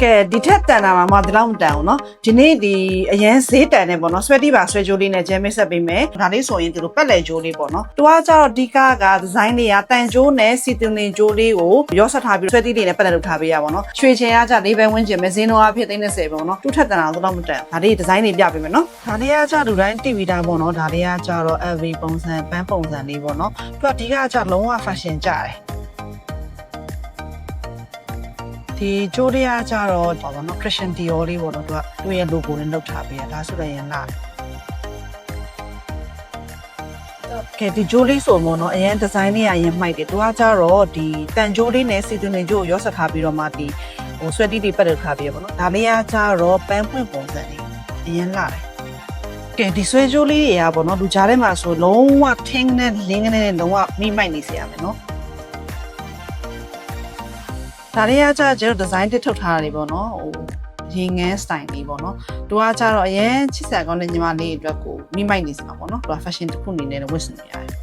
ကဲဒီထက်တန်တာမှဒီလောက်မတန်ဘူးเนาะဒီနေ့ဒီအရန်ဈေးတန်နေပေါ့เนาะဆွဲတိပါဆွဲကြိုးလေးနဲ့ဂျဲမစ်ဆက်ပေးမယ်ဒါလေးဆိုရင်ဒီလိုပက်လက်ကြိုးလေးပေါ့เนาะသူကကြတော့ဒီကားကဒီဇိုင်းလေးကတန်ကြိုးနဲ့စီတင်တင်ကြိုးလေးကိုရောဆက်ထားပြီးဆွဲတိလေးနဲ့ပက်လက်လုပ်ထားပေးရပါတော့เนาะရွှေချင်ကကြလေးပဲဝင်းကျင်မယ်ဈေးနှုန်းအဖြစ်30ပေါ့เนาะသူထက်တန်တာတော့တော့မတန်ဒါလေးဒီဇိုင်းလေးပြပေးမယ်เนาะဒါလေးကကြလူတိုင်းတိဗီတာပေါ့เนาะဒါလေးကကြတော့ LV ပုံစံပန်းပုံစံလေးပေါ့เนาะသူကဒီကကြလုံးဝ fashion ကြတယ်ဒီဂျိုးရီယာကြတော့ဘာလို့နော် Christian Dior လေးပေါ့နော်သူကသူ့ရဲ့ logo နဲ့လုပ်ထားပေးရဒါဆိုတော့ရင်လာကဲဒီဂျိုးလေးဆိုမို့နော်အရင်ဒီဇိုင်းလေးအရင်မှိုက်တယ်သူကကြတော့ဒီတန်ဂျိုးလေးနဲ့စီတွင်ဂျိုးကိုရောဆက်ထားပြီးတော့မှဒီဟိုဆွဲတီးတီးပတ်လုပ်ထားပေးရပေါ့နော်ဒါလေးကကြတော့ပန်းပွင့်ပုံစံလေးအရင်လာတယ်ကဲဒီဆွဲဂျိုးလေးတွေကပေါ့နော်လူကြားထဲမှာဆိုလုံးဝ ting နဲ့ link နဲ့လုံးဝမိမိုက်နေစေရမယ်နော်ဒါလေးကကျတော့ဒီဇိုင်းတစ်ထုတ်ထားတာလေးပေါ့နော်ဟိုရေငန်းစတိုင်လေးပေါ့နော်သူကကျတော့အရင်ချစ်စရာကောင်းတဲ့ညီမလေးအတွက်ကိုမိမိုက်နေစမှာပေါ့နော်သူက fashion တစ်ခုအနေနဲ့ဝတ်ဆင်နေရတယ်